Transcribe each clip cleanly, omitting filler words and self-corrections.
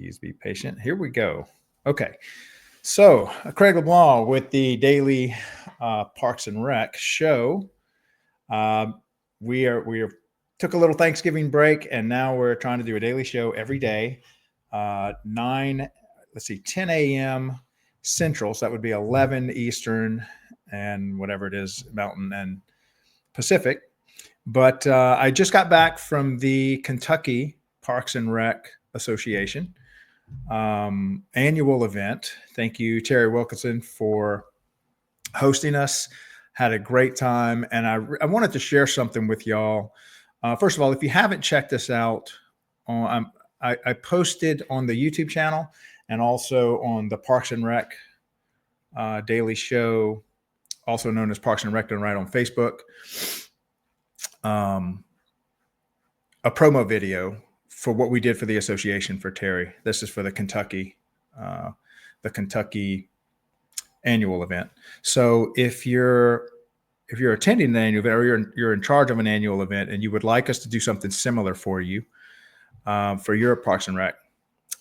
Please be patient. Here we go. Okay. So, Craig LeBlanc with the daily Parks and Rec show. We took a little Thanksgiving break, and now we're trying to do a daily show every day. 10 a.m. Central, so that would be 11 Eastern, and whatever it is, Mountain and Pacific. But I just got back from the Kentucky Parks and Rec Association annual event. Thank you, Terry Wilkinson, for hosting us. Had a great time, and I wanted to share something with y'all. First of all, if you haven't checked this out, I posted on the YouTube channel and also on the Parks and Rec daily show, also known as Parks and Rec Done Right on Facebook, a promo video for what we did for the association for Terry. This is for the Kentucky annual event. So if you're attending the annual event, or you're in charge of an annual event, and you would like us to do something similar for you, for your Parks and Rec,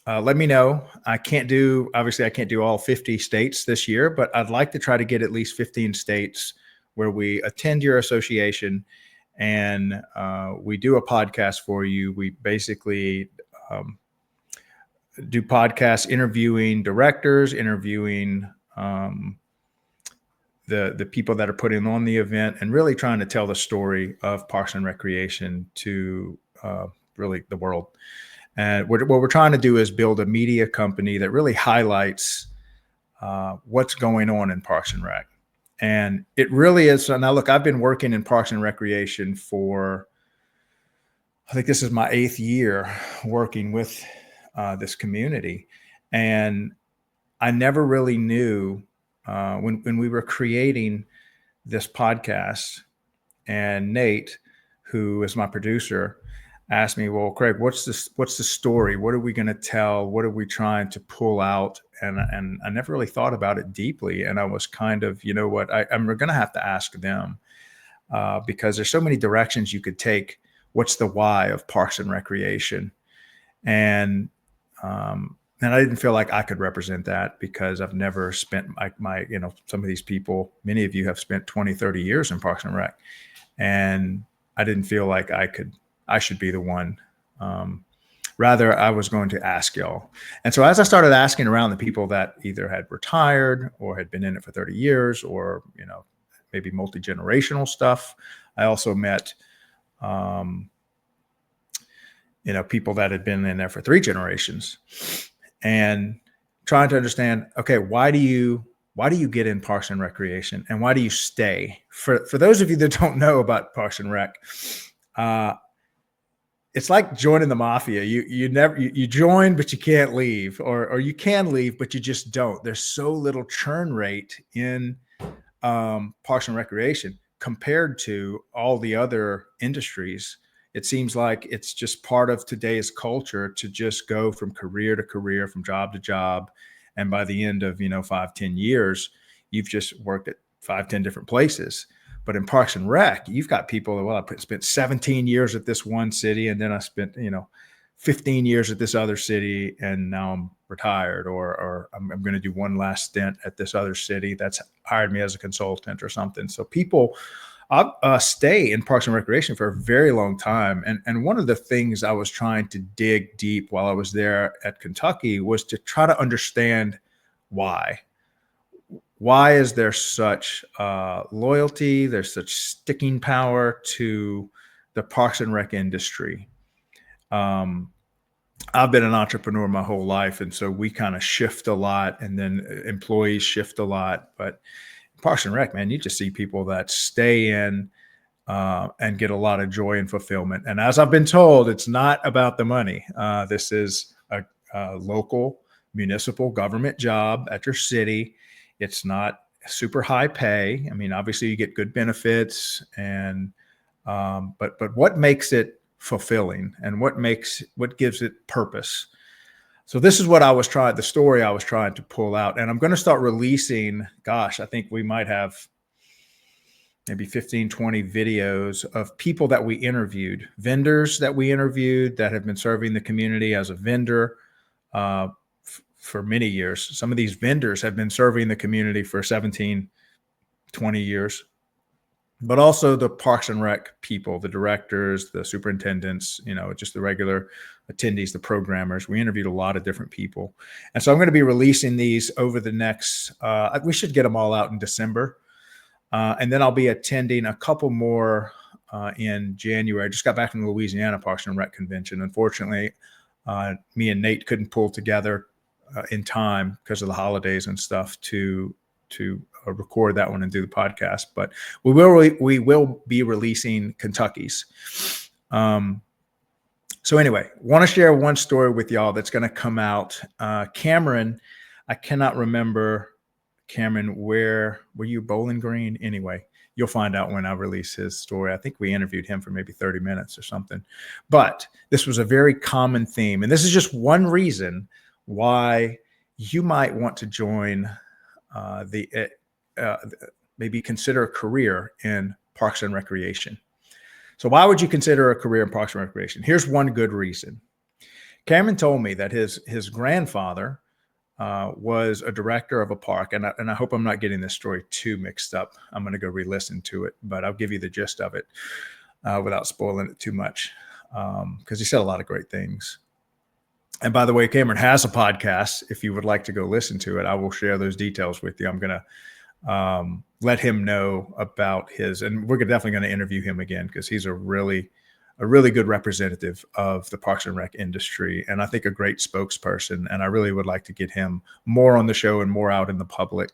let me know. Obviously I can't do all 50 states this year, but I'd like to try to get at least 15 states where we attend your association and we do a podcast for you. We basically do podcasts interviewing directors, interviewing the people that are putting on the event, and really trying to tell the story of Parks and Recreation to really the world. And what we're trying to do is build a media company that really highlights what's going on in Parks and Rec. And it really is. So now, look, I've been working in Parks and Recreation for, I think this is my 8th year working with this community. And I never really knew when we were creating this podcast, and Nate, who is my producer, asked me, well, Craig, what's the story? What are we going to tell? What are we trying to pull out? And I never really thought about it deeply. And I was kind of, you know what, I'm going to have to ask them because there's so many directions you could take. What's the why of Parks and Recreation? And I didn't feel like I could represent that because I've never spent my some of these people, many of you have spent 20, 30 years in Parks and Rec. And I didn't feel like I should be the one. Rather, I was going to ask y'all. And so as I started asking around the people that either had retired or had been in it for 30 years or, maybe multi-generational stuff, I also met, people that had been in there for 3 generations, and trying to understand, okay, why do you get in Parks and Recreation, and why do you stay? For those of you that don't know about Parks and Rec, it's like joining the mafia. You join, but you can't leave, or you can leave, but you just don't. There's so little churn rate in Parks and Recreation compared to all the other industries. It seems like it's just part of today's culture to just go from career to career, from job to job. And by the end of, 5-10 years, you've just worked at 5-10 different places. But in Parks and Rec, you've got people that, well, I spent 17 years at this one city, and then I spent, 15 years at this other city, and now I'm retired, or I'm going to do one last stint at this other city that's hired me as a consultant or something. So people stay in Parks and Recreation for a very long time. And one of the things I was trying to dig deep while I was there at Kentucky was to try to understand why. Why is there such loyalty? There's such sticking power to the Parks and Rec industry. I've been an entrepreneur my whole life, and so we kind of shift a lot, and then employees shift a lot. But Parks and Rec, man, you just see people that stay in and get a lot of joy and fulfillment. And as I've been told, it's not about the money. This is a local municipal government job at your city. It's not super high pay. I mean, obviously you get good benefits, and but what makes it fulfilling, and what gives it purpose? So this is what the story I was trying to pull out. And I'm going to start releasing, I think we might have maybe 15, 20 videos of people that we interviewed, vendors that we interviewed that have been serving the community as a vendor, for many years. Some of these vendors have been serving the community for 17, 20 years. But also the Parks and Rec people, the directors, the superintendents, just the regular attendees, the programmers. We interviewed a lot of different people. And so I'm going to be releasing these over the next, we should get them all out in December. And then I'll be attending a couple more in January. I just got back from the Louisiana Parks and Rec convention. Unfortunately, me and Nate couldn't pull together in time because of the holidays and stuff to record that one and do the podcast, but we will be releasing Kentucky's. So anyway, want to share one story with y'all that's going to come out. Cameron, I cannot remember, Cameron, were you Bowling Green? Anyway, you'll find out when I release his story. I think we interviewed him for maybe 30 minutes or something, but this was a very common theme. And this is just one reason why you might want to join maybe consider a career in Parks and Recreation. So why would you consider a career in Parks and Recreation? Here's one good reason. Cameron told me that his grandfather was a director of a park, and I hope I'm not getting this story too mixed up. I'm going to go re-listen to it, but I'll give you the gist of it without spoiling it too much, because he said a lot of great things. And by the way, Cameron has a podcast. If you would like to go listen to it, I will share those details with you. I'm going to let him know about his, and we're definitely going to interview him again because he's a really good representative of the Parks and Rec industry, and I think a great spokesperson. And I really would like to get him more on the show and more out in the public,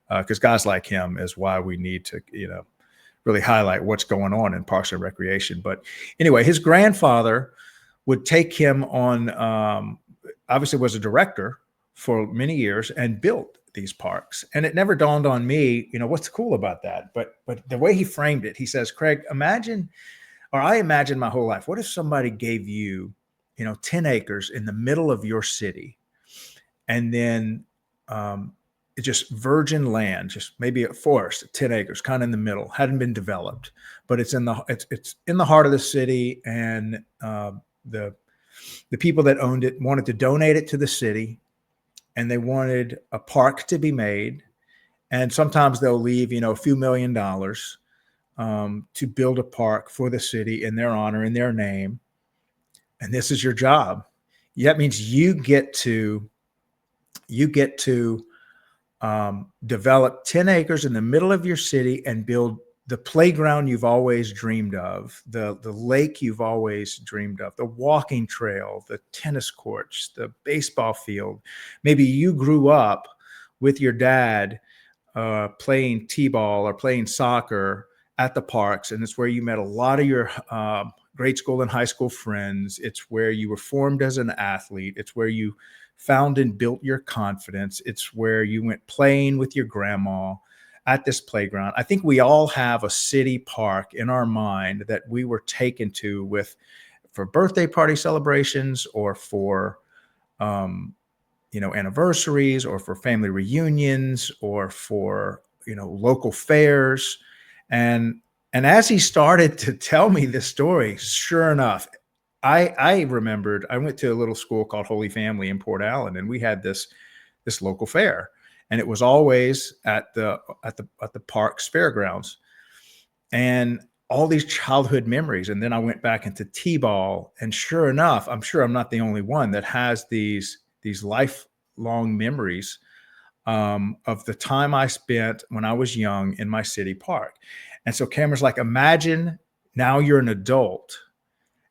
because guys like him is why we need to, really highlight what's going on in Parks and Recreation. But anyway, his grandfather would take him on, obviously was a director for many years and built these parks. And it never dawned on me, what's cool about that. But the way he framed it, he says, Craig, I imagine my whole life, what if somebody gave you, 10 acres in the middle of your city, and then it's just virgin land, just maybe a forest, 10 acres, kind of in the middle, hadn't been developed, but it's in the heart of the city, and the people that owned it wanted to donate it to the city, and they wanted a park to be made. And sometimes they'll leave, a few $1 million to build a park for the city in their honor, in their name. And this is your job. That means you get to develop 10 acres in the middle of your city and build the playground you've always dreamed of, the lake you've always dreamed of, the walking trail, the tennis courts, the baseball field. Maybe you grew up with your dad playing t-ball or playing soccer at the parks, and it's where you met a lot of your grade school and high school friends. It's where you were formed as an athlete. It's where you found and built your confidence. It's where you went playing with your grandma at this playground. I think we all have a city park in our mind that we were taken to for birthday party celebrations, or for anniversaries, or for family reunions, or for local fairs. And as he started to tell me this story, sure enough, I remembered I went to a little school called Holy Family in Port Allen, and we had this local fair. And it was always at the park's fairgrounds, and all these childhood memories. And then I went back into t-ball, and sure enough, I'm sure I'm not the only one that has these lifelong memories of the time I spent when I was young in my city park. And so Cameron's like, imagine now you're an adult,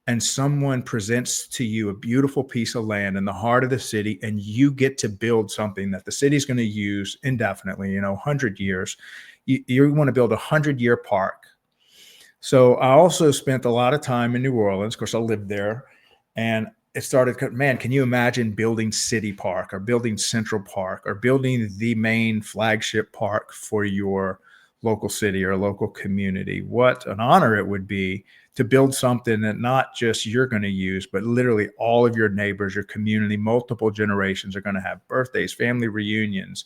and someone presents to you a beautiful piece of land in the heart of the city, and you get to build something that the city's going to use indefinitely, 100 years. You want to build a 100-year park. So I also spent a lot of time in New Orleans. Of course, I lived there, and it started, man, can you imagine building City Park, or building Central Park, or building the main flagship park for your local city or local community? What an honor it would be to build something that not just you're going to use, but literally all of your neighbors, your community, multiple generations are going to have birthdays, family reunions,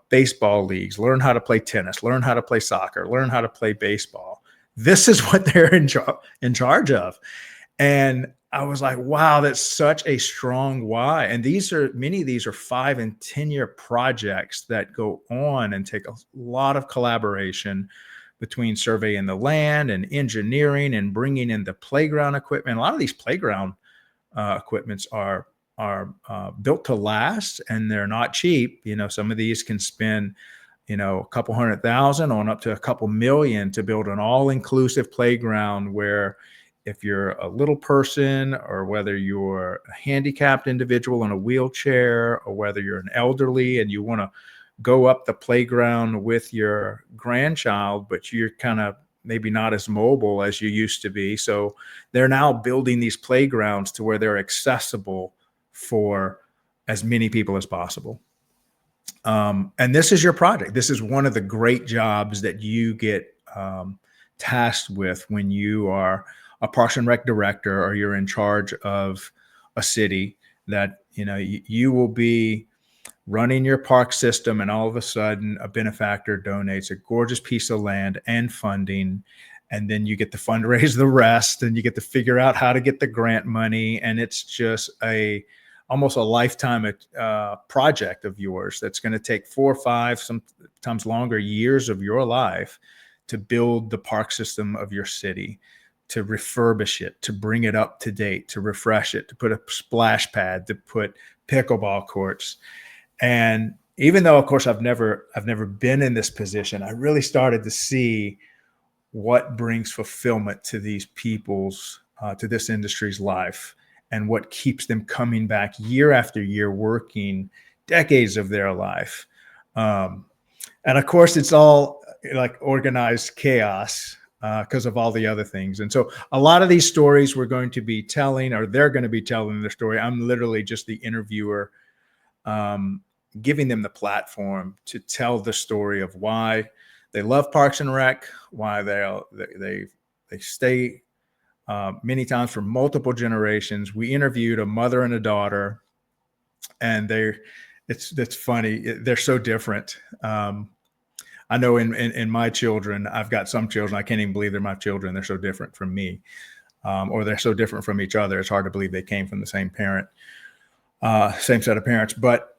baseball leagues, learn how to play tennis, learn how to play soccer, learn how to play baseball. This is what they're in charge of. And I was like, wow, that's such a strong why. And many of these are 5 and 10-year projects that go on and take a lot of collaboration between surveying the land and engineering and bringing in the playground equipment. A lot of these playground equipments are built to last, and they're not cheap. Some of these can spend a couple 100,000 on up to a couple million to build an all-inclusive playground where if you're a little person or whether you're a handicapped individual in a wheelchair or whether you're an elderly and you want to go up the playground with your grandchild, but you're kind of maybe not as mobile as you used to be. So they're now building these playgrounds to where they're accessible for as many people as possible. And this is your project. This is one of the great jobs that you get tasked with when you are a Parks and Rec director or you're in charge of a city, that you will be running your park system, and all of a sudden a benefactor donates a gorgeous piece of land and funding, and then you get to fundraise the rest, and you get to figure out how to get the grant money, and it's just almost a lifetime project of yours that's going to take 4 or 5, sometimes longer years of your life to build the park system of your city, to refurbish it, to bring it up to date, to refresh it, to put a splash pad, to put pickleball courts. And even though, of course, I've never been in this position, I really started to see what brings fulfillment to these people's, to this industry's life, and what keeps them coming back year after year, working decades of their life. And of course, it's all like organized chaos because of all the other things. And so a lot of these stories we're going to be telling, or they're going to be telling their story. I'm literally just the interviewer, giving them the platform to tell the story of why they love Parks and Rec, why they stay many times for multiple generations. We interviewed a mother and a daughter, and it's funny. They're so different. I know in my children, I've got some children, I can't even believe they're my children. They're so different from me, or they're so different from each other. It's hard to believe they came from the same parent, same set of parents. But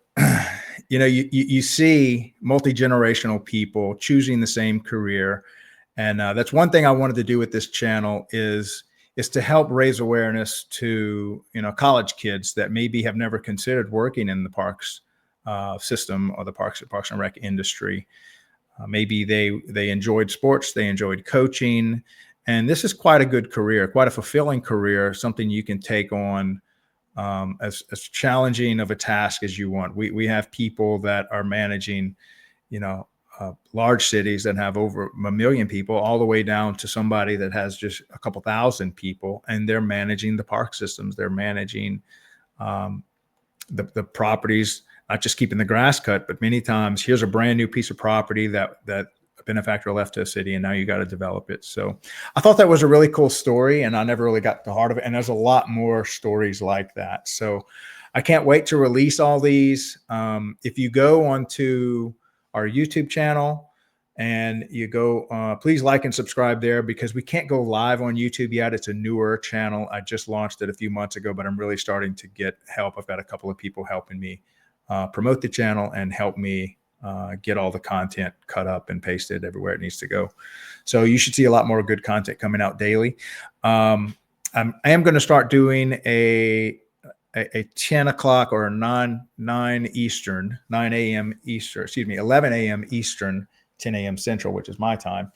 you see multi-generational people choosing the same career. And that's one thing I wanted to do with this channel is to help raise awareness to, college kids that maybe have never considered working in the parks system or the Parks and Rec industry. Maybe they enjoyed sports, they enjoyed coaching, and this is quite a good career, quite a fulfilling career, something you can take on as challenging of a task as you want. We have people that are managing, large cities that have over 1 million people, all the way down to somebody that has just a couple thousand people, and they're managing the park systems. They're managing the properties, not just keeping the grass cut, but many times here's a brand new piece of property that a benefactor left to a city, and now you got to develop it. So I thought that was a really cool story, and I never really got to the heart of it. And there's a lot more stories like that. So I can't wait to release all these. If you go onto our YouTube channel and you go, please like and subscribe there, because we can't go live on YouTube yet. It's a newer channel. I just launched it a few months ago, but I'm really starting to get help. I've got a couple of people helping me promote the channel and help me get all the content cut up and pasted everywhere it needs to go. So you should see a lot more good content coming out daily. I am going to start doing a 10 o'clock or 9 Eastern, 9 a.m. Eastern, 11 a.m. Eastern, 10 a.m. Central, which is my time,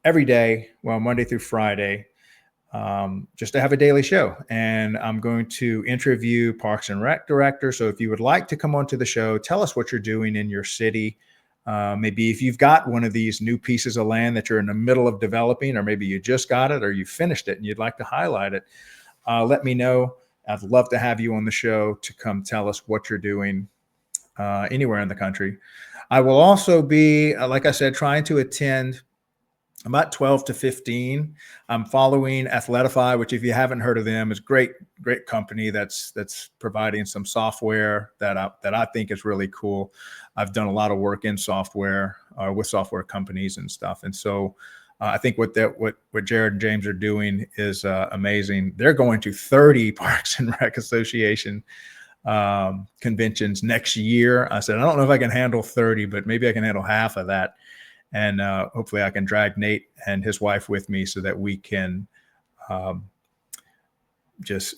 every day, Monday through Friday, just to have a daily show. And I'm going to interview Parks and Rec directors. So if you would like to come onto the show, tell us what you're doing in your city. Maybe if you've got one of these new pieces of land that you're in the middle of developing, or maybe you just got it or you finished it and you'd like to highlight it, let me know. I'd love to have you on the show to come tell us what you're doing anywhere in the country. I will also be, like I said, trying to attend about 12 to 15. I'm following Athletify, which if you haven't heard of them, is great company that's providing some software that I think is really cool. I've done a lot of work in software with software companies and stuff. And so I think what Jared and James are doing is amazing. They're going to 30 Parks and Rec Association conventions next year. I said, I don't know if I can handle 30, but maybe I can handle half of that. And hopefully I can drag Nate and his wife with me so that we can just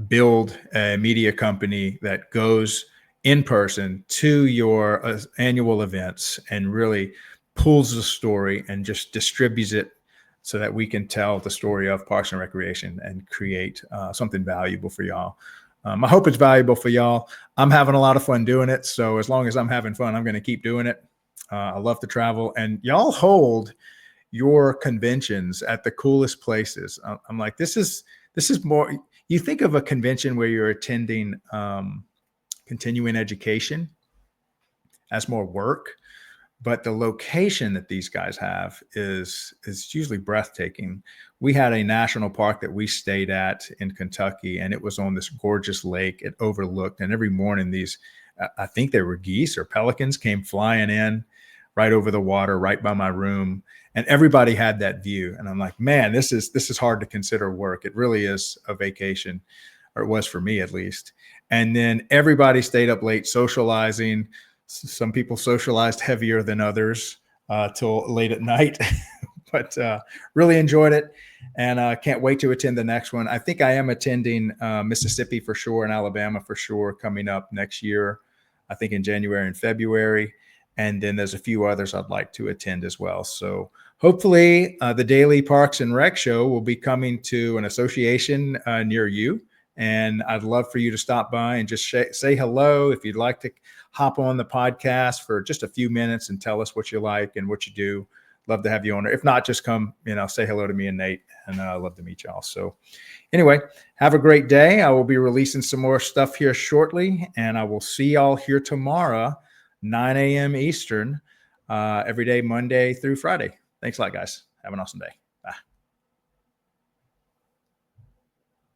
build a media company that goes in person to your annual events and really pulls the story and just distributes it so that we can tell the story of Parks and Recreation and create something valuable for y'all. I hope it's valuable for y'all. I'm having a lot of fun doing it. So as long as I'm having fun, I'm going to keep doing it. I love to travel, and y'all hold your conventions at the coolest places. I'm like, this is more, you think of a convention where you're attending continuing education as more work, but the location that these guys have is usually breathtaking. We had a national park that we stayed at in Kentucky, and it was on this gorgeous lake. It overlooked, and every morning these, I think they were geese or pelicans, came flying in right over the water, right by my room. And everybody had that view. And I'm like, man, this is hard to consider work. It really is a vacation, or it was for me at least. And then everybody stayed up late socializing. Some people socialized heavier than others till late at night, but really enjoyed it. And can't wait to attend the next one. I think I am attending Mississippi for sure and Alabama for sure coming up next year, I think in January and February. And then there's a few others I'd like to attend as well. So hopefully the Daily Parks and Rec Show will be coming to an association near you. And I'd love for you to stop by and just say hello. If you'd like to hop on the podcast for just a few minutes and tell us what you like and what you do, love to have you on there. If not, just come, say hello to me and Nate, and I'd love to meet y'all. So anyway, have a great day. I will be releasing some more stuff here shortly, and I will see y'all here tomorrow, 9 a.m. Eastern, every day, Monday through Friday. Thanks a lot, guys. Have an awesome day. Bye.